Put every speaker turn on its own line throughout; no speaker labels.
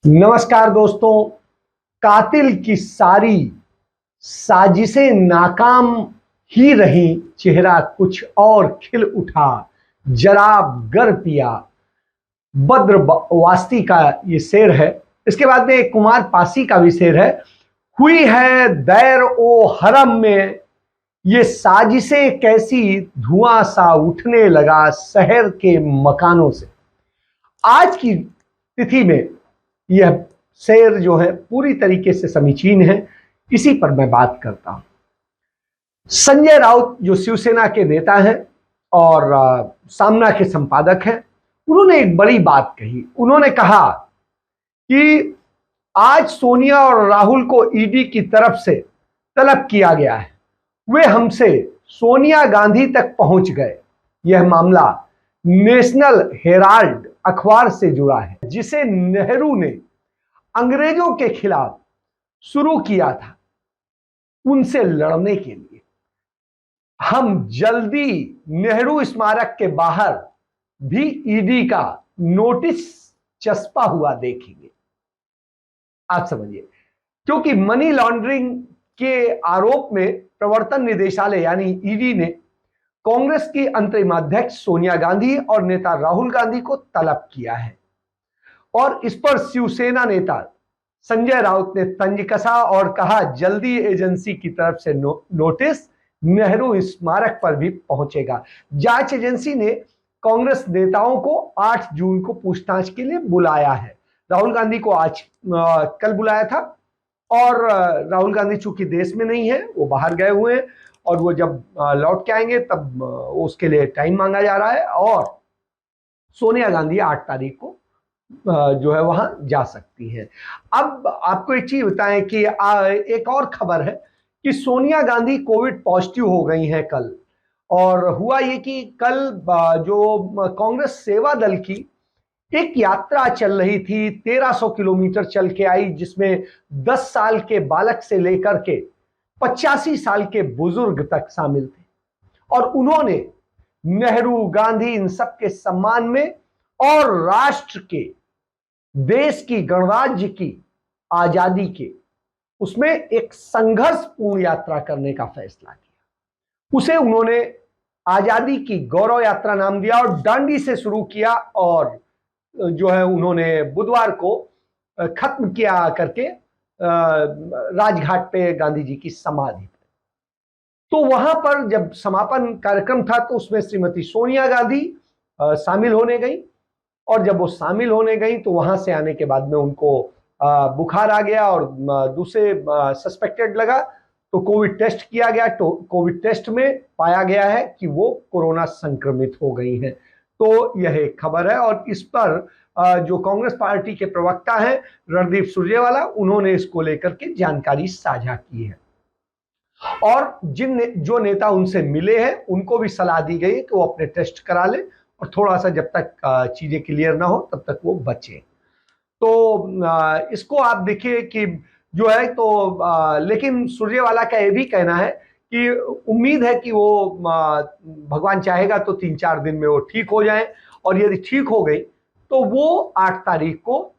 नमस्कार दोस्तों। कातिल की सारी साजिशें नाकाम ही रहीं, चेहरा कुछ और खिल उठा, जरा गर पिया। बद्र वास्ती का ये शेर है। इसके बाद में एक कुमार पासी का भी शेर है। हुई है दैर ओ हरम में ये साजिशें कैसी, धुआं सा उठने लगा शहर के मकानों से। आज की तिथि में यह शेर जो है पूरी तरीके से समीचीन है, इसी पर मैं बात करता हूं। संजय राउत जो शिवसेना के नेता हैं और सामना के संपादक हैं, उन्होंने एक बड़ी बात कही। उन्होंने कहा कि आज सोनिया और राहुल को ईडी की तरफ से तलब किया गया है। वे हमसे सोनिया गांधी तक पहुंच गए। यह मामला नेशनल हेराल्ड अखबार से जुड़ा है, जिसे नेहरू ने अंग्रेजों के खिलाफ शुरू किया था, उनसे लड़ने के लिए। हम जल्दी नेहरू स्मारक के बाहर भी ईडी का नोटिस चस्पा हुआ देखेंगे। आप समझिए, क्योंकि मनी लॉन्ड्रिंग के आरोप में प्रवर्तन निदेशालय यानी ईडी ने कांग्रेस की अंतरिम अध्यक्ष सोनिया गांधी और नेता राहुल गांधी को तलब किया है और इस पर शिवसेना नेता संजय राउत ने तंज कसा और कहा जल्दी एजेंसी की तरफ से नोटिस नेहरू स्मारक पर भी पहुंचेगा। जांच एजेंसी ने कांग्रेस नेताओं को 8 जून को पूछताछ के लिए बुलाया है। राहुल गांधी को आज कल बुलाया था और राहुल गांधी चूंकि देश में नहीं है, वो बाहर गए हुए हैं और वो जब लौट के आएंगे तब उसके लिए टाइम मांगा जा रहा है और सोनिया गांधी 8 तारीख को जो है वहां जा सकती है। अब आपको एक चीज बताएं कि एक और खबर है कि सोनिया गांधी कोविड पॉजिटिव हो गई हैं कल। और हुआ ये कि कल जो कांग्रेस सेवा दल की एक यात्रा चल रही थी, 1300 किलोमीटर चल के आई, जिसमें 10 साल के बालक से लेकर के 85 साल के बुजुर्ग तक शामिल थे और उन्होंने नेहरू गांधी इन सब के सम्मान में और राष्ट्र के, देश की, गणराज्य की आजादी के उसमें एक संघर्षपूर्ण यात्रा करने का फैसला किया। उसे उन्होंने आजादी की गौरव यात्रा नाम दिया और दांडी से शुरू किया और जो है उन्होंने बुधवार को खत्म किया करके राजघाट पे गांधी जी की समाधि पे। तो वहां पर जब समापन कार्यक्रम था तो उसमें श्रीमती सोनिया गांधी शामिल होने गई और जब वो शामिल होने गई तो वहां से आने के बाद में उनको बुखार आ गया और दूसरे सस्पेक्टेड लगा तो कोविड टेस्ट किया गया। तो कोविड टेस्ट में पाया गया है कि वो कोरोना संक्रमित हो गई हैं। तो यह एक खबर है और इस पर जो कांग्रेस पार्टी के प्रवक्ता हैं रणदीप सुरजेवाला, उन्होंने इसको लेकर के जानकारी साझा की है और जो नेता उनसे मिले हैं उनको भी सलाह दी गई कि वो अपने टेस्ट करा ले और थोड़ा सा जब तक चीजें क्लियर ना हो तब तक वो बचे। तो इसको आप देखिए कि जो है तो लेकिन सुरजेवाला का ये भी कहना है कि उम्मीद है कि वो भगवान चाहेगा तो 3-4 दिन में वो ठीक हो जाए और यदि ठीक हो गई तो वो 8 तारीख को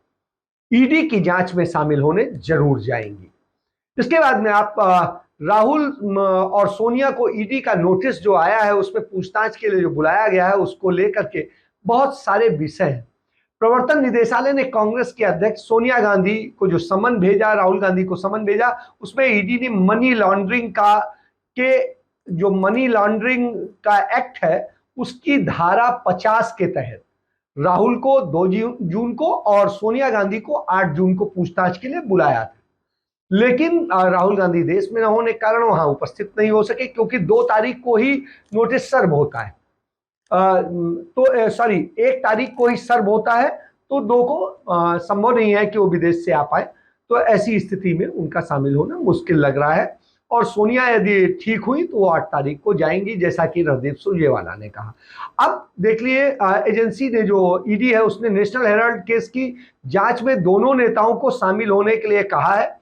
ईडी की जांच में शामिल होने जरूर जाएंगी। इसके बाद में आप राहुल और सोनिया को ईडी का नोटिस जो आया है उसमें पूछताछ के लिए जो बुलाया गया है उसको लेकर के बहुत सारे विषय हैं। प्रवर्तन निदेशालय ने कांग्रेस के अध्यक्ष सोनिया गांधी को जो समन भेजा, राहुल गांधी को समन भेजा, उसमें ईडी ने मनी लॉन्ड्रिंग का एक्ट है उसकी धारा 50 के तहत राहुल को 2 जून को और सोनिया गांधी को 8 जून को पूछताछ के लिए बुलाया था। लेकिन राहुल गांधी देश में न होने के कारण वहां उपस्थित नहीं हो सके क्योंकि 2 तारीख को ही नोटिस सर्व होता है। 1 तारीख को ही सर्व होता है तो 2 को संभव नहीं है कि वो विदेश से आ पाए। तो ऐसी स्थिति में उनका शामिल होना मुश्किल लग रहा है और सोनिया यदि ठीक हुई तो वो 8 तारीख को जाएंगी, जैसा कि रणदीप सुरजेवाला ने कहा। अब देख लिए एजेंसी ने जो ईडी है उसने नेशनल हेराल्ड केस की जांच में दोनों नेताओं को शामिल होने के लिए कहा है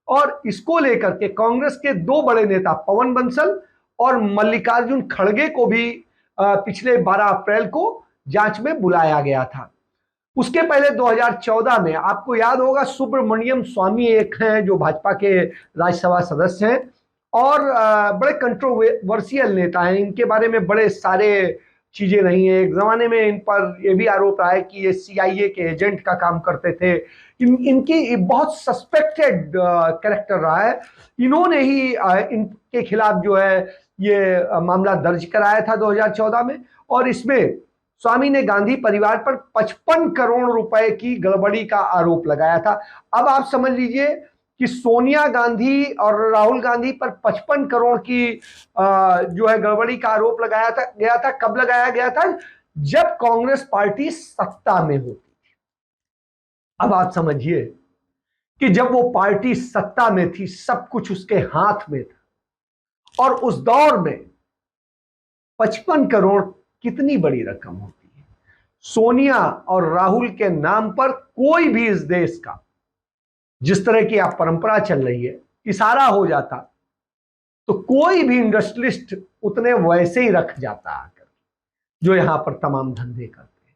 और इसको लेकर के कांग्रेस के 2 बड़े नेता पवन बंसल और मल्लिकार्जुन खड़गे को भी पिछले 12 अप्रैल को जांच में बुलाया गया था। उसके पहले 2014 में आपको याद होगा, सुब्रमण्यम स्वामी एक हैं जो भाजपा के राज्यसभा सदस्य हैं और बड़े कंट्रोवर्शियल नेता हैं। इनके बारे में बड़े सारे चीजें रही हैं। एक जमाने में इन पर यह भी आरोप रहा है कि ये CIA के एजेंट का काम करते थे। इनकी बहुत सस्पेक्टेड कैरेक्टर रहा है। इन्होंने ही इनके खिलाफ जो है ये मामला दर्ज कराया था 2014 में, और इसमें स्वामी ने गांधी परिवार पर 55 करोड़ रुपए की गड़बड़ी का आरोप लगाया था। अब आप समझ लीजिए कि सोनिया गांधी और राहुल गांधी पर 55 करोड़ की जो है गड़बड़ी का आरोप लगाया गया था। कब लगाया गया था? जब कांग्रेस पार्टी सत्ता में होती थी। अब आप समझिए कि जब वो पार्टी सत्ता में थी, सब कुछ उसके हाथ में था, और उस दौर में 55 करोड़ कितनी बड़ी रकम होती है। सोनिया और राहुल के नाम पर कोई भी इस देश का, जिस तरह की आप परंपरा चल रही है, इशारा हो जाता तो कोई भी इंडस्ट्रियलिस्ट उतने वैसे ही रख जाता आकर, जो यहां पर तमाम धंधे करते हैं।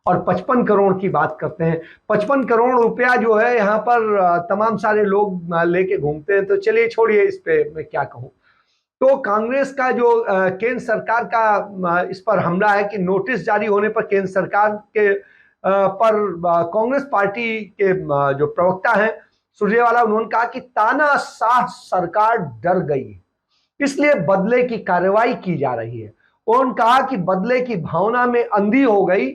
और 55 करोड़ की बात करते हैं, 55 करोड़ रुपया जो है यहां पर तमाम सारे लोग लेके घूमते हैं। तो चलिए छोड़िए, इस पे मैं क्या कहूं। तो कांग्रेस का जो केंद्र सरकार का इस पर हमला है कि नोटिस जारी होने पर केंद्र सरकार के पर कांग्रेस पार्टी के जो प्रवक्ता हैं सुरजेवाला, उन्होंने कहा कि तानाशाह सरकार डर गई, इसलिए बदले की कार्रवाई की जा रही है। उन्होंने कहा कि बदले की भावना में अंधी हो गई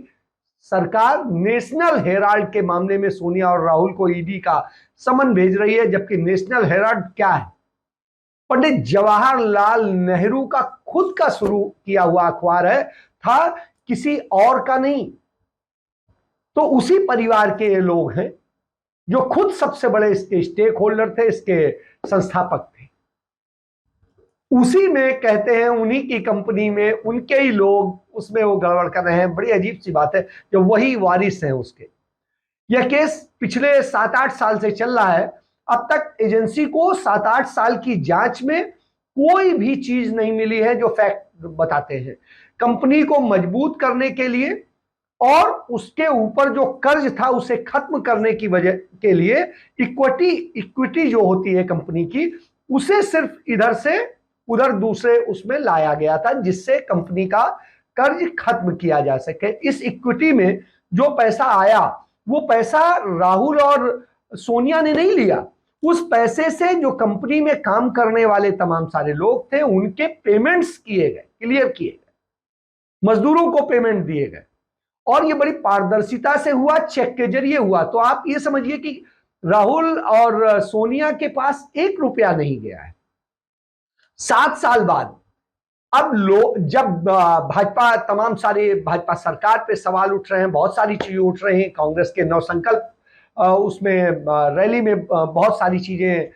सरकार, नेशनल हेराल्ड के मामले में सोनिया और राहुल को ईडी का समन भेज रही है। जबकि नेशनल हेराल्ड क्या है? पंडित जवाहरलाल नेहरू का खुद का शुरू किया हुआ अखबार है, था किसी और का नहीं। तो उसी परिवार के ये लोग हैं जो खुद सबसे बड़े इसके स्टेक होल्डर थे, इसके संस्थापक थे। उसी में कहते हैं, उन्हीं की कंपनी में उनके ही लोग उसमें वो गड़बड़ कर रहे हैं। बड़ी अजीब सी बात है, जो वही वारिस हैं उसके। यह केस पिछले 7-8 साल से चल रहा है। अब तक एजेंसी को 7-8 साल की जांच में कोई भी चीज नहीं मिली है जो फैक्ट बताते हैं। कंपनी को मजबूत करने के लिए और उसके ऊपर जो कर्ज था उसे खत्म करने की वजह के लिए इक्विटी जो होती है कंपनी की, उसे सिर्फ इधर से उधर दूसरे उसमें लाया गया था, जिससे कंपनी का कर्ज खत्म किया जा सके। इस इक्विटी में जो पैसा आया, वो पैसा राहुल और सोनिया ने नहीं लिया। उस पैसे से जो कंपनी में काम करने वाले तमाम सारे लोग थे, उनके पेमेंट्स किए गए, क्लियर किए गए, मजदूरों को पेमेंट दिए गए, और ये बड़ी पारदर्शिता से हुआ, चेक के जरिए हुआ। तो आप ये समझिए कि राहुल और सोनिया के पास 1 रुपया नहीं गया है। 7 साल बाद अब लोग, जब भाजपा, तमाम सारे भाजपा सरकार पे सवाल उठ रहे हैं, बहुत सारी चीजें उठ रही हैं, कांग्रेस के नवसंकल्प उसमें रैली में बहुत सारी चीजें,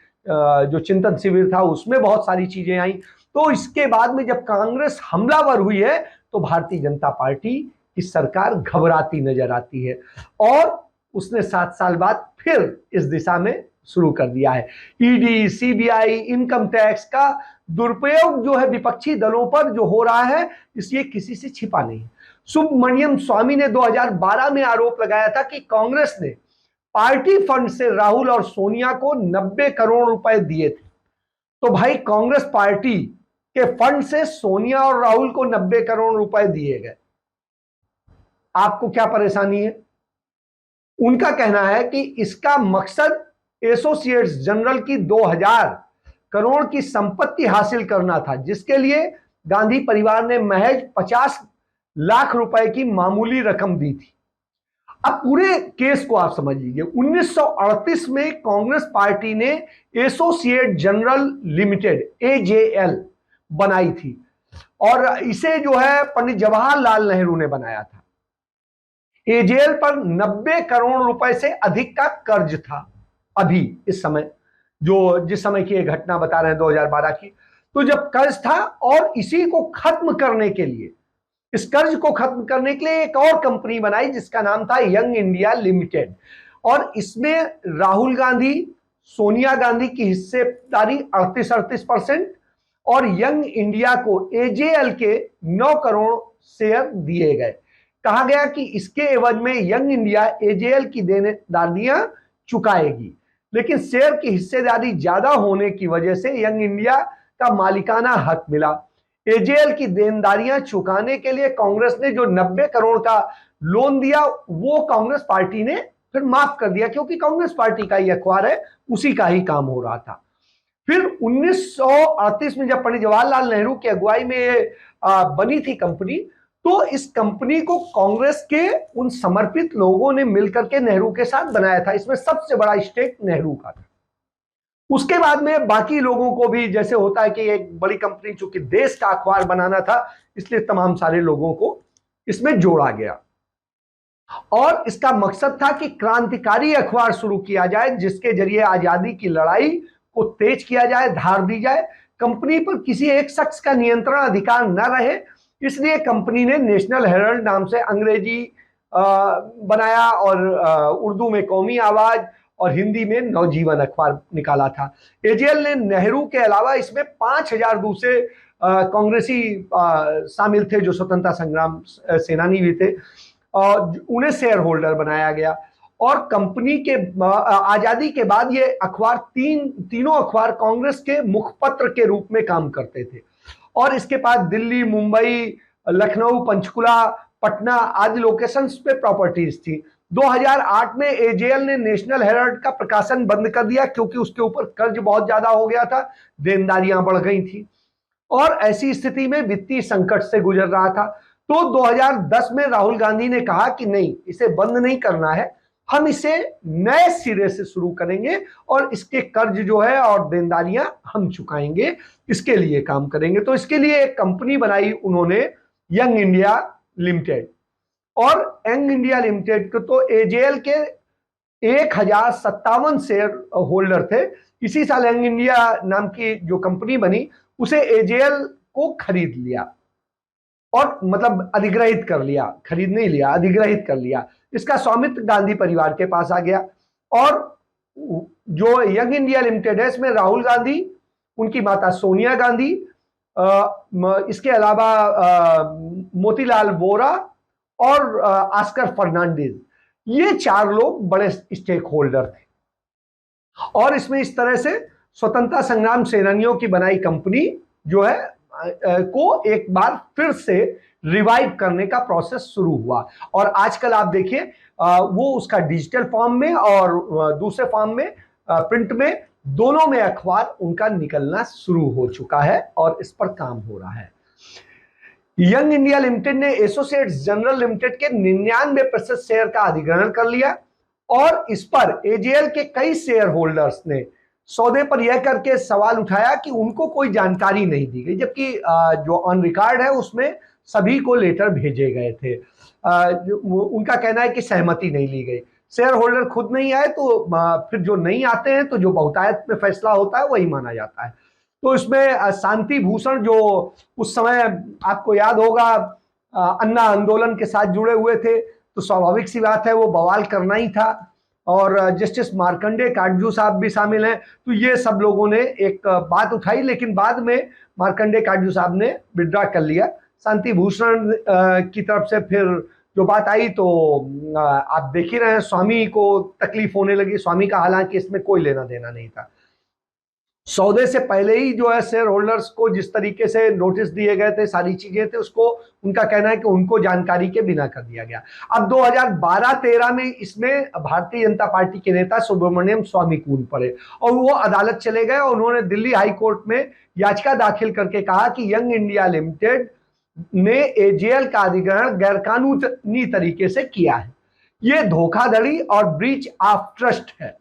जो चिंतन शिविर था उसमें बहुत सारी चीजें आई। तो इसके बाद में जब कांग्रेस हमलावर हुई है, तो भारतीय जनता पार्टी की सरकार घबराती नजर आती है, और उसने 7 साल बाद फिर इस दिशा में शुरू कर दिया है। ईडी, सीबीआई, इनकम टैक्स का दुरुपयोग जो है विपक्षी दलों पर जो हो रहा है, इसलिए किसी से छिपा नहीं। सुब्रमण्यम स्वामी ने 2012 में आरोप लगाया था कि कांग्रेस ने पार्टी फंड से राहुल और सोनिया को 90 करोड़ रुपए दिए थे। तो भाई, कांग्रेस पार्टी के फंड से सोनिया और राहुल को 90 करोड़ रुपए दिए गए, आपको क्या परेशानी है? उनका कहना है कि इसका मकसद एसोसिएट्स जनरल की 2000 करोड़ की संपत्ति हासिल करना था, जिसके लिए गांधी परिवार ने महज 50 लाख रुपए की मामूली रकम दी थी। अब पूरे केस को आप समझ लीजिए। 1938 में कांग्रेस पार्टी ने एसोसिएट जनरल लिमिटेड AJL बनाई थी, और इसे जो है पंडित जवाहरलाल नेहरू ने बनाया था। AJL पर 90 करोड़ रुपए से अधिक का कर्ज था। अभी इस समय जिस समय की ये घटना बता रहे हैं 2012 की, तो जब कर्ज था, और इसी को खत्म करने के लिए, इस कर्ज को खत्म करने के लिए एक और कंपनी बनाई जिसका नाम था यंग इंडिया लिमिटेड, और इसमें राहुल गांधी, सोनिया गांधी की हिस्सेदारी 38% और यंग इंडिया को AJL के 9 करोड़ शेयर दिए गए। कहा गया कि इसके एवज में यंग इंडिया एजेएल की देनदारियां चुकाएगी, लेकिन शेयर की हिस्सेदारी ज्यादा होने की वजह से यंग इंडिया का मालिकाना हक मिला। एजेएल की देनदारियां चुकाने के लिए कांग्रेस ने जो 90 करोड़ का लोन दिया वो कांग्रेस पार्टी ने फिर माफ कर दिया, क्योंकि कांग्रेस पार्टी का ही अखबार है, उसी का ही काम हो रहा था। फिर 1938 में जब पंडित जवाहरलाल नेहरू की अगुवाई में बनी थी कंपनी, तो इस कंपनी को कांग्रेस के उन समर्पित लोगों ने मिलकर के नेहरू के साथ बनाया था। इसमें सबसे बड़ा स्टेक नेहरू का था। उसके बाद में बाकी लोगों को भी, जैसे होता है कि एक बड़ी कंपनी चूंकि देश का अखबार बनाना था, इसलिए तमाम सारे लोगों को इसमें जोड़ा गया और इसका मकसद था कि क्रांतिकारी अखबार शुरू किया जाए जिसके जरिए आजादी की लड़ाई को तेज किया जाए, धार दी जाए, कंपनी पर किसी एक शख्स का नियंत्रण अधिकार न रहे। इसलिए कंपनी ने नेशनल हेराल्ड नाम से अंग्रेजी बनाया और उर्दू में कौमी आवाज और हिंदी में नवजीवन अखबार निकाला था। एजेएल ने नेहरू के अलावा इसमें 5000 दूसरे कांग्रेसी शामिल थे जो स्वतंत्रता संग्राम सेनानी भी थे, और उन्हें शेयर होल्डर बनाया गया। और कंपनी के आजादी के बाद ये अखबार तीनों अखबार कांग्रेस के मुखपत्र के रूप में काम करते थे, और इसके पास दिल्ली, मुंबई, लखनऊ, पंचकुला, पटना आदि लोकेशंस पे प्रॉपर्टीज थी। 2008 में एजेएल ने नेशनल हेराल्ड का प्रकाशन बंद कर दिया क्योंकि उसके ऊपर कर्ज बहुत ज्यादा हो गया था, देनदारियां बढ़ गई थी और ऐसी स्थिति में वित्तीय संकट से गुजर रहा था। तो 2010 में राहुल गांधी ने कहा कि नहीं, इसे बंद नहीं करना है, हम इसे नए सिरे से शुरू करेंगे और इसके कर्ज जो है और देनदारियां हम चुकाएंगे, इसके लिए काम करेंगे। तो इसके लिए एक कंपनी बनाई उन्होंने, यंग इंडिया लिमिटेड। और यंग इंडिया लिमिटेड को तो एजेएल के 1057 शेयर होल्डर थे। इसी साल यंग इंडिया नाम की जो कंपनी बनी उसे एजेएल को खरीद लिया और मतलब अधिग्रहित कर लिया, खरीद नहीं लिया, अधिग्रहित कर लिया। इसका स्वामित्व गांधी परिवार के पास आ गया और जो यंग इंडिया लिमिटेड है इसमें राहुल गांधी, उनकी माता सोनिया गांधी, इसके अलावा मोतीलाल वोरा और ऑस्कर फर्नांडिस, ये 4 लोग बड़े स्टेक होल्डर थे। और इसमें इस तरह से स्वतंत्रता संग्राम सेनानियों की बनाई कंपनी जो है को एक बार फिर से रिवाइव करने का प्रोसेस शुरू हुआ। और आजकल आप देखिए वो उसका डिजिटल फॉर्म में और दूसरे फॉर्म में, प्रिंट में, दोनों में अखबार उनका निकलना शुरू हो चुका है और इस पर काम हो रहा है। यंग इंडिया लिमिटेड ने एसोसिएट्स जनरल लिमिटेड के 99% शेयर का अधिग्रहण कर लिया और इस पर एजेएल के कई शेयर होल्डर्स ने सौदे पर यह करके सवाल उठाया कि उनको कोई जानकारी नहीं दी गई, जबकि जो ऑन रिकॉर्ड है उसमें सभी को लेटर भेजे गए थे। उनका कहना है कि सहमति नहीं ली गई, शेयर होल्डर खुद नहीं आए तो फिर जो नहीं आते हैं तो जो बहुतायत में फैसला होता है वही माना जाता है। तो इसमें शांति भूषण जो उस समय आपको याद होगा अन्ना आंदोलन के साथ जुड़े हुए थे, तो स्वाभाविक सी बात है वो बवाल करना ही था। और जस्टिस मार्कंडे काटजू साहब भी शामिल हैं। तो ये सब लोगों ने एक बात उठाई, लेकिन बाद में मार्कंडे काटजू साहब ने विड्रॉ कर लिया। शांति भूषण की तरफ से फिर जो बात आई तो आप देख ही रहे हैं, स्वामी को तकलीफ होने लगी। स्वामी का हालांकि इसमें कोई लेना देना नहीं था। सौदे से पहले ही जो है शेयर होल्डर्स को जिस तरीके से नोटिस दिए गए थे, सारी चीजें थे, उसको उनका कहना है कि उनको जानकारी के बिना कर दिया गया। अब 2012-13 में इसमें भारतीय जनता पार्टी के नेता सुब्रमण्यम स्वामी कूद पड़े और वो अदालत चले गए और उन्होंने दिल्ली हाई कोर्ट में याचिका दाखिल करके कहा कि यंग इंडिया लिमिटेड ने एजेएल का अधिग्रहण गैरकानूनी तरीके से किया है, ये धोखाधड़ी और ब्रीच ऑफ ट्रस्ट है।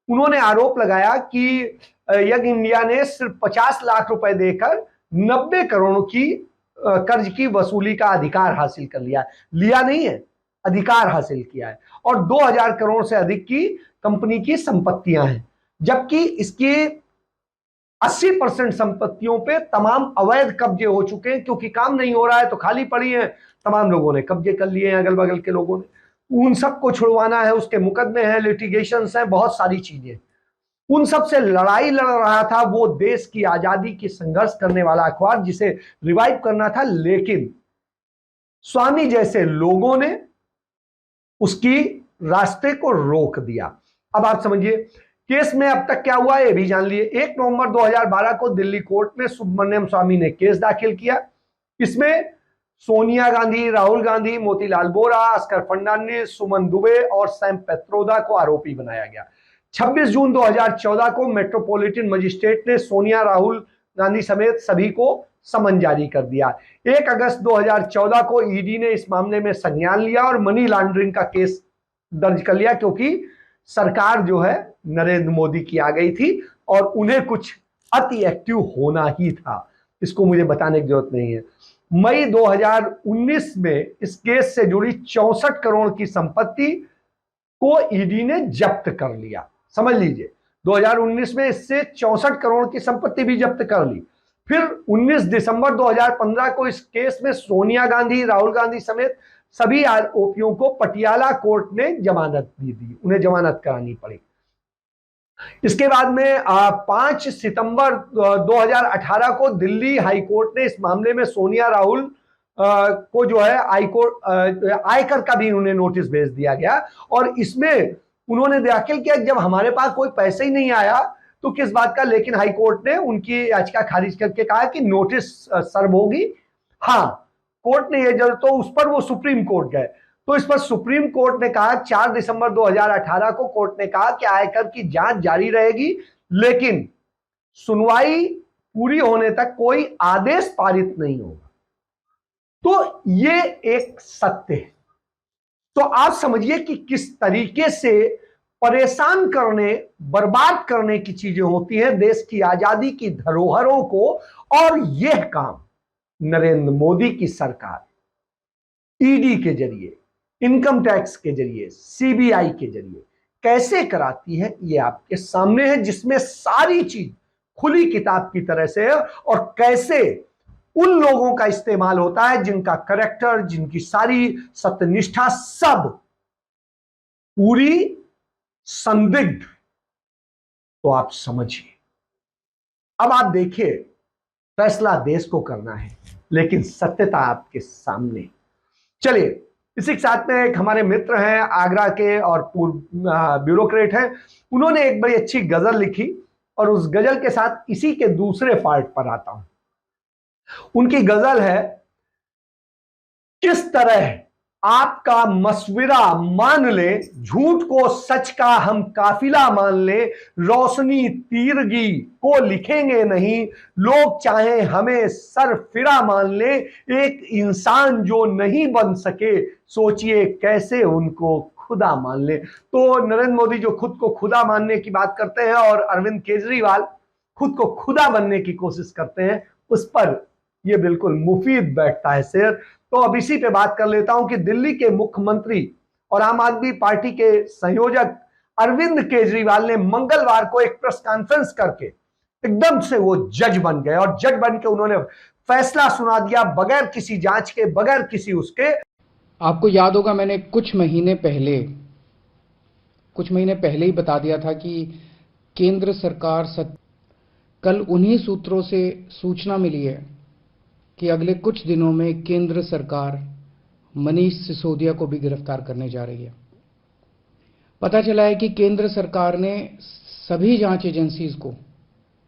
उन्होंने आरोप लगाया कि यंग इंडिया ने सिर्फ 50 लाख रुपए देकर 90 करोड़ की कर्ज की वसूली का अधिकार हासिल कर लिया नहीं है, अधिकार हासिल किया है, और 2000 करोड़ से अधिक की कंपनी की संपत्तियां हैं, जबकि इसकी 80% संपत्तियों पे तमाम अवैध कब्जे हो चुके हैं, क्योंकि काम नहीं हो रहा है तो खाली पड़ी है, तमाम लोगों ने कब्जे कर लिए हैं, अगल बगल के लोगों ने। उन सबको छुड़वाना है, उसके मुकदमे हैं, लिटिगेशंस हैं, बहुत सारी चीजें। उन सब से लड़ाई लड़ रहा था वो देश की आजादी की संघर्ष करने वाला अखबार जिसे रिवाइव करना था, लेकिन स्वामी जैसे लोगों ने उसकी रास्ते को रोक दिया। अब आप समझिए केस में अब तक क्या हुआ ये भी जान लिए। 1 नवंबर 2012 को दिल्ली कोर्ट में सुब्रमण्यम स्वामी ने केस दाखिल किया। इसमें सोनिया गांधी, राहुल गांधी, मोतीलाल वोरा, अस्कर फर्नांडिस, सुमन दुबे और सैम पेत्रोदा को आरोपी बनाया गया। 26 जून 2014 को मेट्रोपॉलिटन मजिस्ट्रेट ने सोनिया, राहुल गांधी समेत सभी को समन जारी कर दिया। 1 अगस्त 2014 को ईडी ने इस मामले में संज्ञान लिया और मनी लॉन्ड्रिंग का केस दर्ज कर लिया, क्योंकि सरकार जो है नरेंद्र मोदी की आ गई थी और उन्हें कुछ अति एक्टिव होना ही था। इसको मुझे बताने की जरूरत नहीं है। मई 2019 में इस केस से जुड़ी 64 करोड़ की संपत्ति को ईडी ने जब्त कर लिया। समझ लीजिए 2019 में इससे 64 करोड़ की संपत्ति भी जब्त कर ली। फिर 19 दिसंबर 2015 को इस केस में सोनिया गांधी, राहुल गांधी समेत सभी आरोपियों को पटियाला कोर्ट ने जमानत दी, उन्हें जमानत करानी पड़ी। इसके बाद में 5 सितंबर 2018 को दिल्ली हाई कोर्ट ने इस मामले में सोनिया, राहुल को जो है आयकर का भी उन्हें नोटिस भेज दिया गया और इसमें उन्होंने दाखिल किया जब हमारे पास कोई पैसा ही नहीं आया तो किस बात का, लेकिन हाई कोर्ट ने उनकी याचिका खारिज करके कहा कि नोटिस सर्व होगी। हाँ, कोर्ट ने यह तो उस पर वो सुप्रीम कोर्ट गए तो इस पर सुप्रीम कोर्ट ने कहा 4 दिसंबर 2018 को कोर्ट ने कहा कि आयकर की जांच जारी रहेगी, लेकिन सुनवाई पूरी होने तक कोई आदेश पारित नहीं होगा। तो ये एक सत्य है। तो आप समझिए कि किस तरीके से परेशान करने, बर्बाद करने की चीजें होती हैं देश की आजादी की धरोहरों को, और यह काम नरेंद्र मोदी की सरकार ईडी के जरिए, इनकम टैक्स के जरिए, सीबीआई के जरिए कैसे कराती है ये आपके सामने है, जिसमें सारी चीज खुली किताब की तरह से है और कैसे उन लोगों का इस्तेमाल होता है जिनका करेक्टर, जिनकी सारी सत्यनिष्ठा सब पूरी संदिग्ध। तो आप समझिए, अब आप देखिए फैसला देश को करना है लेकिन सत्यता आपके सामने। चलिए, इसी के साथ में एक हमारे मित्र हैं आगरा के और पूर्व ब्यूरोक्रेट हैं, उन्होंने एक बड़ी अच्छी गजल लिखी और उस गजल के साथ इसी के दूसरे पार्ट पर आता हूं। उनकी गजल है, किस तरह आपका मशविरा मान ले, झूठ को सच का हम काफिला मान ले, रोशनी तीरगी को लिखेंगे नहीं, लोग चाहे हमें सरफिरा मान ले, एक इंसान जो नहीं बन सके सोचिए कैसे उनको खुदा मान ले। तो नरेंद्र मोदी जो खुद को खुदा मानने की बात करते हैं और अरविंद केजरीवाल खुद को खुदा बनने की कोशिश करते हैं, उस पर यह बिल्कुल मुफीद बैठता है शेर। तो अब इसी पे बात कर लेता हूं कि दिल्ली के मुख्यमंत्री और आम आदमी पार्टी के संयोजक अरविंद केजरीवाल ने मंगलवार को एक प्रेस कॉन्फ्रेंस करके एकदम से वो जज बन गए और जज बन के उन्होंने फैसला सुना दिया बगैर किसी जांच के, बगैर किसी उसके।
आपको याद होगा मैंने कुछ महीने पहले ही बता दिया था कि केंद्र सरकार कल उन्हीं सूत्रों से सूचना मिली है कि अगले कुछ दिनों में केंद्र सरकार मनीष सिसोदिया को भी गिरफ्तार करने जा रही है। पता चला है कि केंद्र सरकार ने सभी जांच एजेंसीज को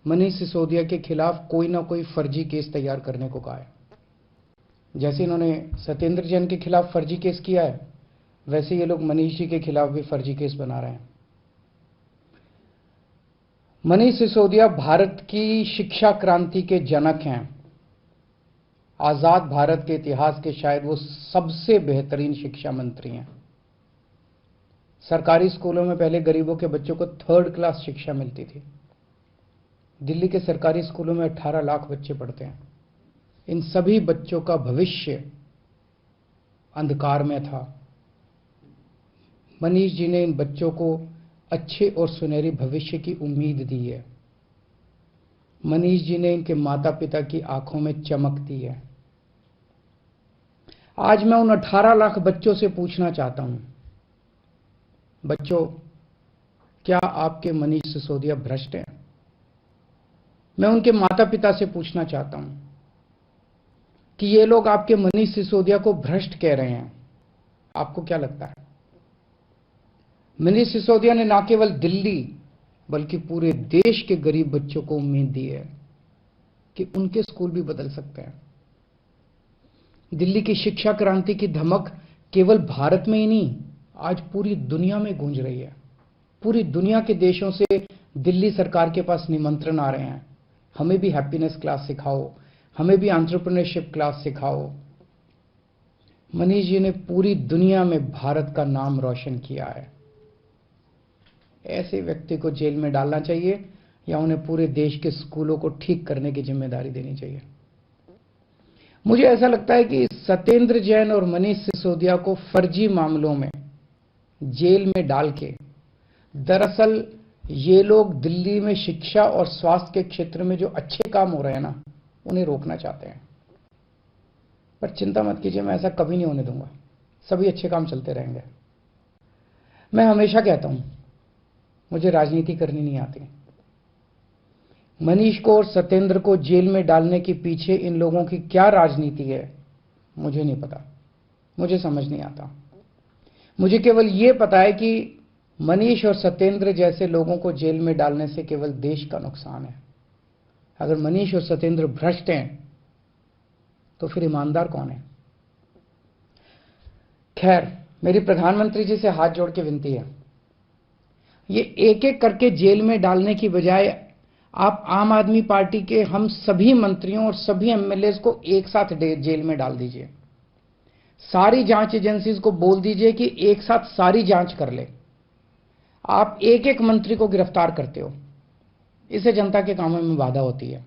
मनीष सिसोदिया के खिलाफ कोई ना कोई फर्जी केस तैयार करने को कहा है। जैसे इन्होंने सत्येंद्र जैन के खिलाफ फर्जी केस किया है, वैसे ये लोग मनीष जी के खिलाफ भी फर्जी केस बना रहे हैं। मनीष सिसोदिया भारत की शिक्षा क्रांति के जनक हैं। आजाद भारत के इतिहास के शायद वो सबसे बेहतरीन शिक्षा मंत्री हैं। सरकारी स्कूलों में पहले गरीबों के बच्चों को 3rd क्लास शिक्षा मिलती थी। दिल्ली के सरकारी स्कूलों में 18 लाख बच्चे पढ़ते हैं। इन सभी बच्चों का भविष्य अंधकार में था। मनीष जी ने इन बच्चों को अच्छे और सुनहरी भविष्य की उम्मीद दी है। मनीष जी ने इनके माता पिता की आंखों में चमक दी है। आज मैं उन 18 लाख बच्चों से पूछना चाहता हूं, बच्चों, क्या आपके मनीष सिसोदिया भ्रष्ट हैं? मैं उनके माता पिता से पूछना चाहता हूं, कि ये लोग आपके मनीष सिसोदिया को भ्रष्ट कह रहे हैं। आपको क्या लगता है? मनीष सिसोदिया ने न केवल दिल्ली बल्कि पूरे देश के गरीब बच्चों को उम्मीद दी है कि उनके स्कूल भी बदल सकते हैं। दिल्ली की शिक्षा क्रांति की धमक केवल भारत में ही नहीं, आज पूरी दुनिया में गूंज रही है। पूरी दुनिया के देशों से दिल्ली सरकार के पास निमंत्रण आ रहे हैं, हमें भी हैप्पीनेस क्लास सिखाओ, हमें भी एंटरप्रेन्योरशिप क्लास सिखाओ। मनीष जी ने पूरी दुनिया में भारत का नाम रोशन किया है। ऐसे व्यक्ति को जेल में डालना चाहिए या उन्हें पूरे देश के स्कूलों को ठीक करने की जिम्मेदारी देनी चाहिए? मुझे ऐसा लगता है कि सत्येंद्र जैन और मनीष सिसोदिया को फर्जी मामलों में जेल में डाल के दरअसल ये लोग दिल्ली में शिक्षा और स्वास्थ्य के क्षेत्र में जो अच्छे काम हो रहे हैं ना, उन्हें रोकना चाहते हैं। पर चिंता मत कीजिए, मैं ऐसा कभी नहीं होने दूंगा। सभी अच्छे काम चलते रहेंगे। मैं हमेशा कहता हूं, मुझे राजनीति करनी नहीं आती। मनीष को और सत्येंद्र को जेल में डालने के पीछे इन लोगों की क्या राजनीति है, मुझे नहीं पता, मुझे समझ नहीं आता। मुझे केवल ये पता है कि मनीष और सत्येंद्र जैसे लोगों को जेल में डालने से केवल देश का नुकसान है। अगर मनीष और सत्येंद्र भ्रष्ट हैं तो फिर ईमानदार कौन है? खैर, मेरी प्रधानमंत्री जी से हाथ जोड़ के विनती है, ये एक एक करके जेल में डालने की बजाय आप आम आदमी पार्टी के हम सभी मंत्रियों और सभी एमएलए को एक साथ जेल में डाल दीजिए। सारी जांच एजेंसीज को बोल दीजिए कि एक साथ सारी जांच कर ले। आप एक एक मंत्री को गिरफ्तार करते हो, इससे जनता के कामों में बाधा होती है।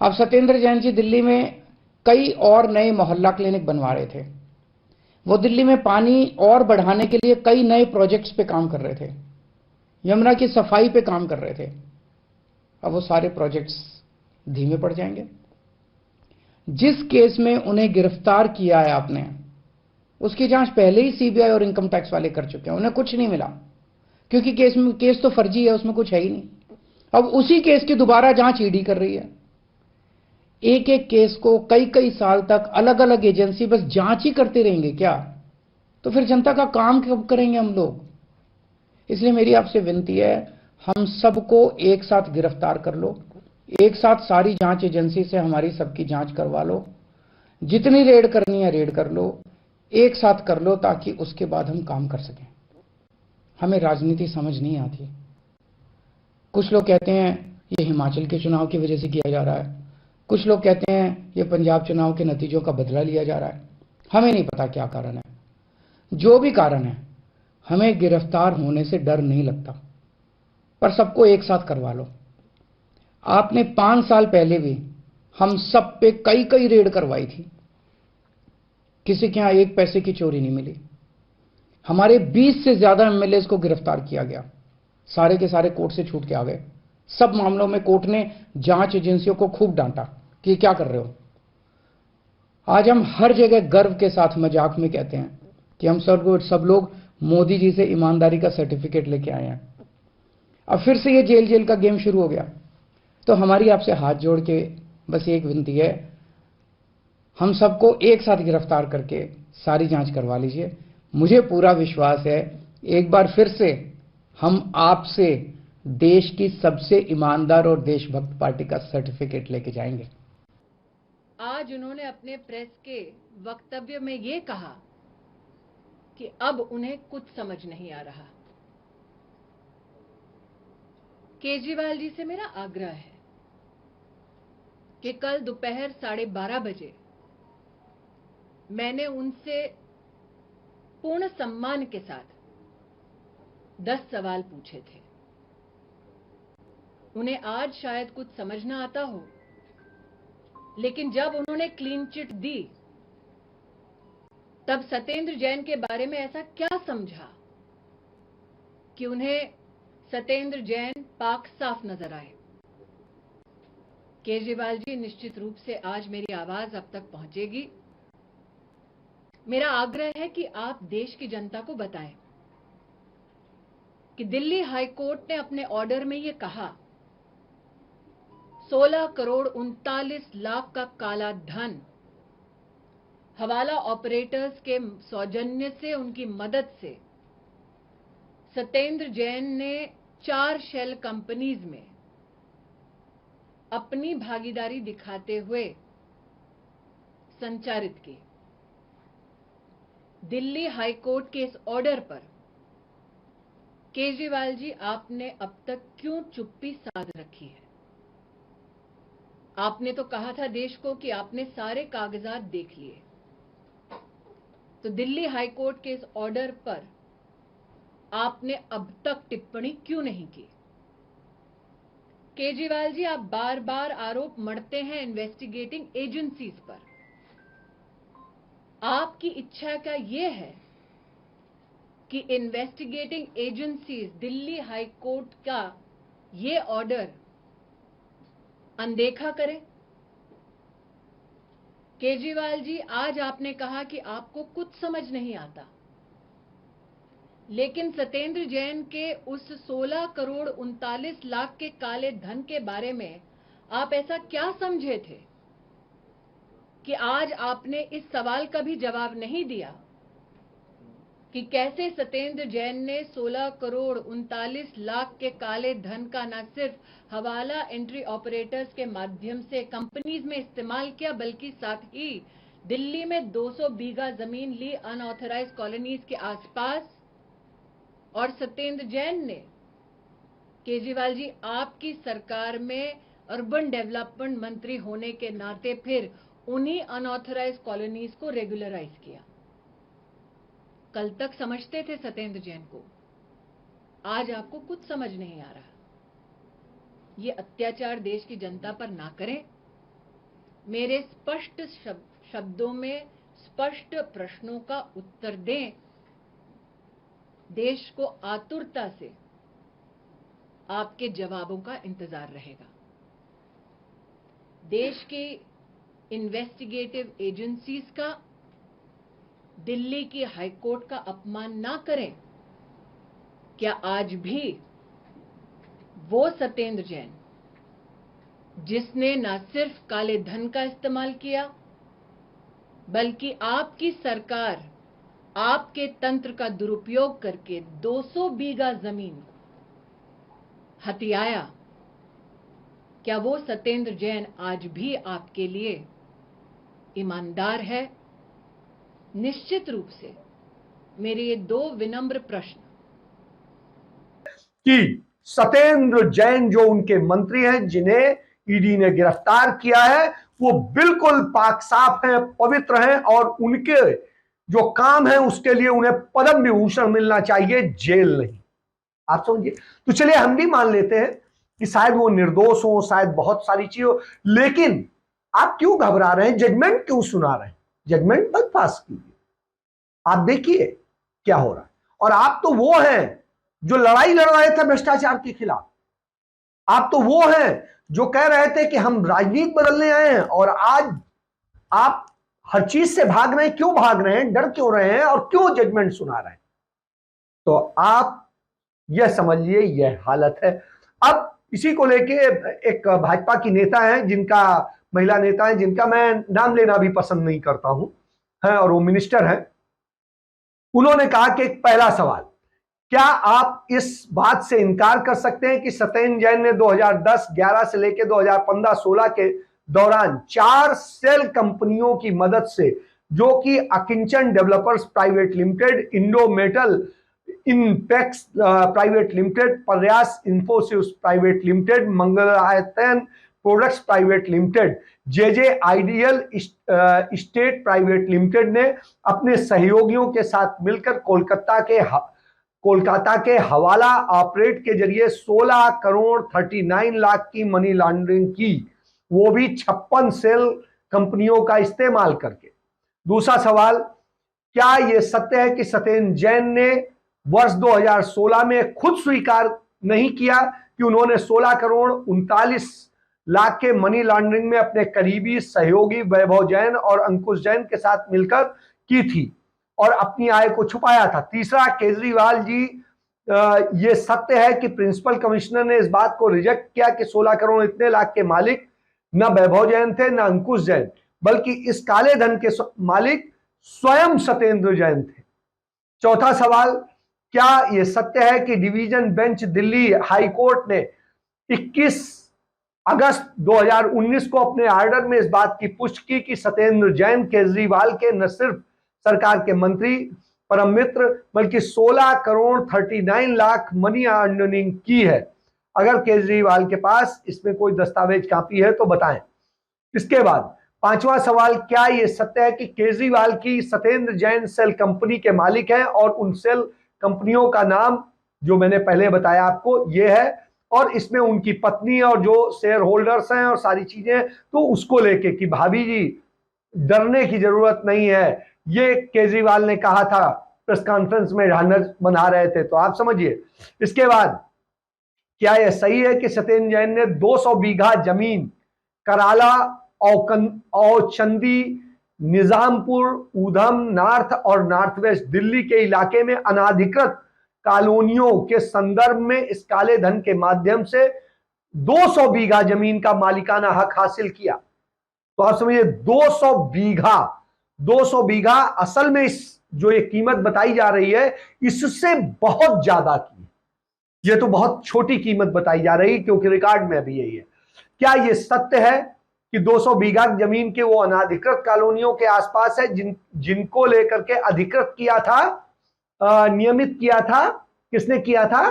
अब सत्येंद्र जैन जी दिल्ली में कई और नए मोहल्ला क्लिनिक बनवा रहे थे। वो दिल्ली में पानी और बढ़ाने के लिए कई नए प्रोजेक्ट्स पे काम कर रहे थे, यमुना की सफाई पे काम कर रहे थे। अब वो सारे प्रोजेक्ट्स धीमे पड़ जाएंगे। जिस केस में उन्हें गिरफ्तार किया है आपने, उसकी जांच पहले ही सीबीआई और इनकम टैक्स वाले कर चुके हैं, उन्हें कुछ नहीं मिला क्योंकि केस तो फर्जी है, उसमें कुछ है ही नहीं। अब उसी केस की दोबारा जांच ईडी कर रही है। एक एक केस को कई कई साल तक अलग अलग एजेंसी बस जांच ही करते रहेंगे क्या? तो फिर जनता का काम कब करेंगे हम लोग? इसलिए मेरी आपसे विनती है, हम सबको एक साथ गिरफ्तार कर लो, एक साथ सारी जांच एजेंसी से हमारी सबकी जांच करवा लो, जितनी रेड करनी है रेड कर लो, एक साथ कर लो, ताकि उसके बाद हम काम कर सकें। हमें राजनीति समझ नहीं आती। कुछ लोग कहते हैं ये हिमाचल के चुनाव की वजह से किया जा रहा है, कुछ लोग कहते हैं ये पंजाब चुनाव के नतीजों का बदला लिया जा रहा है। हमें नहीं पता क्या कारण है। जो भी कारण है, हमें गिरफ्तार होने से डर नहीं लगता, पर सबको एक साथ करवा लो। आपने 5 साल पहले भी हम सब पे कई कई रेड करवाई थी, किसी के यहां एक पैसे की चोरी नहीं मिली। हमारे 20 से ज्यादा एमएलए को गिरफ्तार किया गया, सारे के सारे कोर्ट से छूट के आ गए। सब मामलों में कोर्ट ने जांच एजेंसियों को खूब डांटा कि क्या कर रहे हो। आज हम हर जगह गर्व के साथ मजाक में कहते हैं कि हम सब लोग मोदी जी से ईमानदारी का सर्टिफिकेट लेके आए हैं। अब फिर से ये जेल जेल का गेम शुरू हो गया। तो हमारी आपसे हाथ जोड़ के बस एक विनती है, हम सबको एक साथ गिरफ्तार करके सारी जांच करवा लीजिए। मुझे पूरा विश्वास है, एक बार फिर से हम आपसे देश की सबसे ईमानदार और देशभक्त पार्टी का सर्टिफिकेट लेके जाएंगे।
आज उन्होंने अपने प्रेस के वक्तव्य में ये कहा कि अब उन्हें कुछ समझ नहीं आ रहा। केजरीवाल जी से मेरा आग्रह है कि कल दोपहर 12:30 बजे मैंने उनसे पूर्ण सम्मान के साथ 10 सवाल पूछे थे। उन्हें आज शायद कुछ समझ ना आता हो, लेकिन जब उन्होंने क्लीन चिट दी तब सत्येंद्र जैन के बारे में ऐसा क्या समझा कि उन्हें सत्येंद्र जैन पाक साफ नजर आए। केजरीवाल जी, निश्चित रूप से आज मेरी आवाज अब तक पहुंचेगी। मेरा आग्रह है कि आप देश की जनता को बताएं कि दिल्ली हाई कोर्ट ने अपने ऑर्डर में यह कहा 16 करोड़ 39 लाख का काला धन हवाला ऑपरेटर्स के सौजन्य से, उनकी मदद से सत्येंद्र जैन ने 4 शेल कंपनीज में अपनी भागीदारी दिखाते हुए संचारित की। दिल्ली हाईकोर्ट के इस ऑर्डर पर केजरीवाल जी, आपने अब तक क्यों चुप्पी साध रखी है? आपने तो कहा था देश को कि आपने सारे कागजात देख लिए, तो दिल्ली हाईकोर्ट के इस ऑर्डर पर आपने अब तक टिप्पणी क्यों नहीं की? केजरीवाल जी, आप बार बार आरोप मढ़ते हैं इन्वेस्टिगेटिंग एजेंसीज पर। आपकी इच्छा क्या यह है कि investigating agencies Delhi high court का ये ऑर्डर अनदेखा करें? केजरीवाल जी, आज आपने कहा कि आपको कुछ समझ नहीं आता, लेकिन सत्येंद्र जैन के उस 16 करोड़ 39 लाख के काले धन के बारे में आप ऐसा क्या समझे थे कि आज आपने इस सवाल का भी जवाब नहीं दिया कि कैसे सत्येंद्र जैन ने 16 करोड़ 39 लाख के काले धन का न सिर्फ हवाला एंट्री ऑपरेटर्स के माध्यम से कंपनीज में इस्तेमाल किया, बल्कि साथ ही दिल्ली में 200 बीघा जमीन ली अनऑथराइज कॉलोनीज के आसपास। और सत्येंद्र जैन ने, केजरीवाल जी, आपकी सरकार में अर्बन डेवलपमेंट मंत्री होने के नाते फिर उन्हीं अनऑथराइज कॉलोनीज को रेगुलराइज किया। कल तक समझते थे सत्येंद्र जैन को, आज आपको कुछ समझ नहीं आ रहा। ये अत्याचार देश की जनता पर ना करें। मेरे स्पष्ट शब्दों में स्पष्ट प्रश्नों का उत्तर दें। देश को आतुरता से आपके जवाबों का इंतजार रहेगा। देश की इन्वेस्टिगेटिव एजेंसीज का, दिल्ली की हाईकोर्ट का अपमान ना करें। क्या आज भी वो सत्येंद्र जैन, जिसने न सिर्फ काले धन का इस्तेमाल किया, बल्कि आपकी सरकार आपके तंत्र का दुरुपयोग करके 200 बीघा जमीन हथियाया, क्या वो सत्येंद्र जैन आज भी आपके लिए ईमानदार है? निश्चित रूप से मेरे ये 2 विनम्र प्रश्न
कि सत्येंद्र जैन जो उनके मंत्री हैं, जिन्हें ईडी ने गिरफ्तार किया है, वो बिल्कुल पाक साफ हैं, पवित्र हैं और उनके जो काम है उसके लिए उन्हें पद्म विभूषण मिलना चाहिए, जेल नहीं। आप समझिए। तो चलिए हम भी मान लेते हैं कि शायद वो निर्दोष हो, शायद बहुत सारी चीज हो, लेकिन आप क्यों घबरा रहे हैं? जजमेंट क्यों सुना रहे हैं? जजमेंट मत पास कीजिए, आप देखिए क्या हो रहा है। और आप तो वो हैं जो लड़ाई लड़ रहे थे भ्रष्टाचार के खिलाफ। आप तो वो हैं जो कह रहे थे कि हम राजनीति बदलने आए हैं, और आज आप हर चीज से भाग रहे हैं। क्यों भाग रहे हैं? डर क्यों रहे हैं? और क्यों जजमेंट सुना रहे हैं? तो आप यह समझिए, यह हालत है। अब इसी को लेके एक भाजपा की नेता है, जिनका महिला नेता है, जिनका मैं नाम लेना भी पसंद नहीं करता हूं, है, और वो मिनिस्टर है। उन्होंने कहा कि एक पहला सवाल, क्या आप इस बात से इनकार कर सकते हैं कि सत्येंद्र जैन ने 2010-11 से लेकर 2015-16 के दौरान 4 सेल कंपनियों की मदद से, जो कि Akinchan developers private limited, Indo metal impex private limited, Prayas Infosys private limited, Mangalayatan products private limited, JJ ideal state private limited ने अपने सहयोगियों के साथ मिलकर कोलकाता के हवाला ऑपरेट के जरिए 16 करोड़ 39 लाख की मनी लॉन्ड्रिंग की, वो भी 56 सेल कंपनियों का इस्तेमाल करके। दूसरा सवाल, क्या यह सत्य है कि सत्येंद्र जैन ने वर्ष 2016 में खुद स्वीकार नहीं किया कि उन्होंने 16 करोड़ 39 लाख के मनी लॉन्ड्रिंग में अपने करीबी सहयोगी वैभव जैन और अंकुश जैन के साथ मिलकर की थी और अपनी आय को छुपाया था? तीसरा, केजरीवाल जी, ये सत्य है कि प्रिंसिपल कमिश्नर ने इस बात को रिजेक्ट किया कि 16 करोड़ इतने लाख के मालिक न वैभव जैन थे न अंकुश जैन, बल्कि इस काले धन के मालिक स्वयं सत्येंद्र जैन थे। चौथा सवाल, क्या यह सत्य है कि division bench Delhi high court ने 21 अगस्त 2019 को अपने ऑर्डर में इस बात की पुष्टि की कि सत्येंद्र जैन केजरीवाल के न सिर्फ सरकार के मंत्री परम मित्र बल्कि 16 करोड़ 39 लाख मनी अर्निंग की है? अगर केजरीवाल के पास इसमें कोई दस्तावेज कॉपी है तो बताएं। इसके बाद पांचवा सवाल, क्या यह सत्य है कि केजरीवाल की सत्येंद्र जैन सेल कंपनी के मालिक हैं और उन सेल कंपनियों का नाम जो मैंने पहले बताया आपको यह है, और इसमें उनकी पत्नी और जो शेयर होल्डर्स हैं और सारी चीजें, तो उसको लेके कि भाभी जी डरने की जरूरत नहीं है, ये केजरीवाल ने कहा था प्रेस कॉन्फ्रेंस में जहां बना रहे थे, तो आप समझिए। इसके बाद, क्या यह सही है कि सत्येंद्र जैन ने 200 बीघा जमीन कराला और चंदी, निजामपुर, ऊधम, नॉर्थ और नॉर्थ वेस्ट दिल्ली के इलाके में अनाधिकृत कॉलोनियों के संदर्भ में इस काले धन के माध्यम से 200 बीघा जमीन का मालिकाना हक हासिल किया? तो आप समझिए 200 बीघा असल में इस जो ये कीमत बताई जा रही है इससे बहुत ज्यादा की, ये तो बहुत छोटी कीमत बताई जा रही है क्योंकि रिकॉर्ड में अभी यही है। क्या यह सत्य है कि 200 बीघा जमीन के वो अनाधिकृत कॉलोनियों के आसपास है जिनको लेकर के अधिकृत किया था, नियमित किया था? किसने किया था?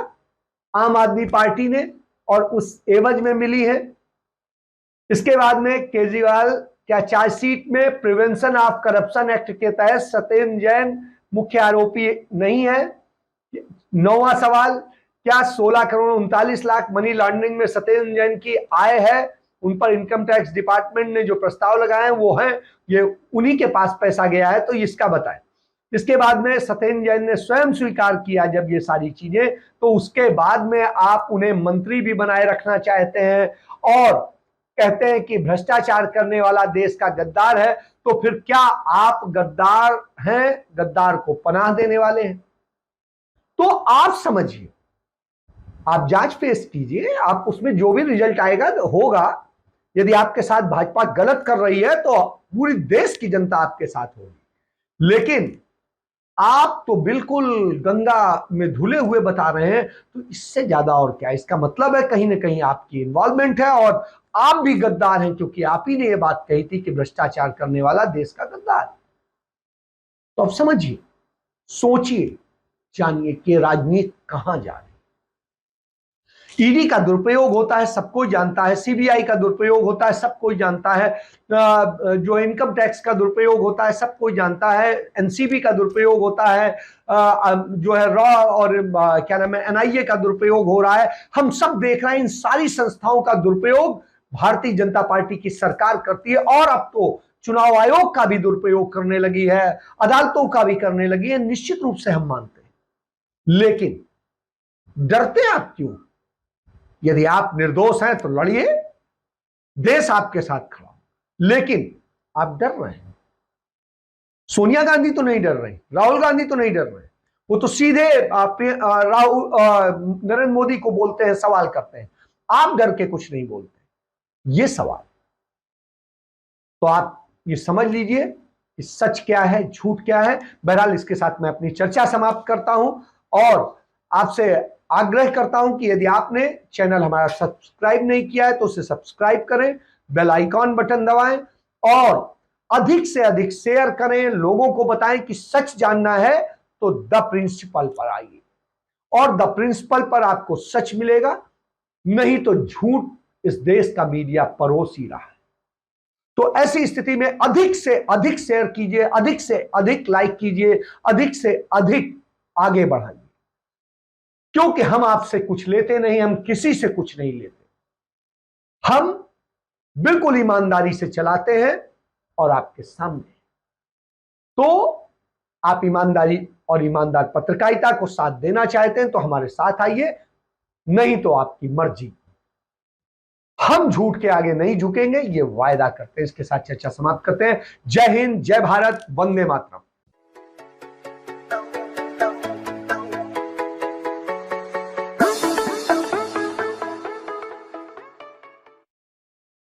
आम आदमी पार्टी ने, और उस एवज में मिली है। इसके बाद में केजरीवाल क्या चार्जशीट में प्रिवेंशन ऑफ करप्शन एक्ट के तहत सत्येंद्र जैन मुख्य आरोपी नहीं है? नौवां सवाल, क्या 16 करोड़ 39 लाख मनी लॉन्ड्रिंग में सत्येंद्र जैन की आय है? उन पर इनकम टैक्स डिपार्टमेंट ने जो प्रस्ताव लगाए हैं वो है, ये उन्हीं के पास पैसा गया है, तो इसका बताएं। इसके बाद में सत्येंद्र जैन ने स्वयं स्वीकार किया जब ये सारी चीजें, तो उसके बाद में आप उन्हें मंत्री भी बनाए रखना चाहते हैं और कहते हैं कि भ्रष्टाचार करने वाला देश का गद्दार है। तो फिर क्या आप गद्दार हैं? गद्दार को पनाह देने वाले हैं? तो आप समझिए, आप जांच पेश कीजिए, आप उसमें जो भी रिजल्ट आएगा होगा। यदि आपके साथ भाजपा गलत कर रही है तो पूरी देश की जनता आपके साथ होगी, लेकिन आप तो बिल्कुल गंगा में धुले हुए बता रहे हैं, तो इससे ज्यादा और क्या? इसका मतलब है कहीं ना कहीं आपकी इन्वॉल्वमेंट है और आप भी गद्दार हैं, क्योंकि आप ही ने यह बात कही थी कि भ्रष्टाचार करने वाला देश का गद्दार। तो अब समझिए, सोचिए, जानिए कि राजनीति कहां जा रही। ईडी का दुरुपयोग होता है, सब कोई जानता है। सीबीआई का दुरुपयोग होता है, सब कोई जानता है। जो इनकम टैक्स का दुरुपयोग होता है, सब कोई जानता है। एनसीबी का दुरुपयोग होता है, जो है रॉ और क्या नाम है एनआईए का दुरुपयोग हो रहा है। हम सब देख रहे हैं। इन सारी संस्थाओं का दुरुपयोग भारतीय जनता पार्टी की सरकार करती है, और अब तो चुनाव आयोग का भी दुरुपयोग करने लगी है, अदालतों का भी करने लगी है। निश्चित रूप से हम मानते हैं, लेकिन डरते आप क्यों? यदि आप निर्दोष हैं तो लड़िए, देश आपके साथ खड़ा, लेकिन आप डर रहे हैं। सोनिया गांधी तो नहीं डर रही, राहुल गांधी तो नहीं डर रहे, वो तो सीधे नरेंद्र मोदी को बोलते हैं, सवाल करते हैं। आप डर के कुछ नहीं बोलते, ये सवाल। तो आप ये समझ लीजिए कि सच क्या है, झूठ क्या है। बहरहाल इसके साथ मैं अपनी चर्चा समाप्त करता हूं और आपसे आग्रह करता हूं कि यदि आपने चैनल हमारा सब्सक्राइब नहीं किया है तो उसे सब्सक्राइब करें, बेल आइकॉन बटन दबाएं और अधिक से अधिक शेयर करें। लोगों को बताएं कि सच जानना है तो द प्रिंसिपल पर आइए, और द प्रिंसिपल पर आपको सच मिलेगा, नहीं तो झूठ इस देश का मीडिया परोस ही रहा है। तो ऐसी स्थिति में अधिक से अधिक शेयर कीजिए, अधिक से अधिक लाइक कीजिए, अधिक से अधिक आगे बढ़ाइए, क्योंकि हम आपसे कुछ लेते नहीं, हम किसी से कुछ नहीं लेते। हम बिल्कुल ईमानदारी से चलाते हैं और आपके सामने। तो आप ईमानदारी और ईमानदार पत्रकारिता को साथ देना चाहते हैं तो हमारे साथ आइए, नहीं तो आपकी मर्जी। हम झूठ के आगे नहीं झुकेंगे, ये वायदा करते हैं। इसके साथ चर्चा समाप्त करते हैं। जय हिंद, जय भारत, वंदे मातरम।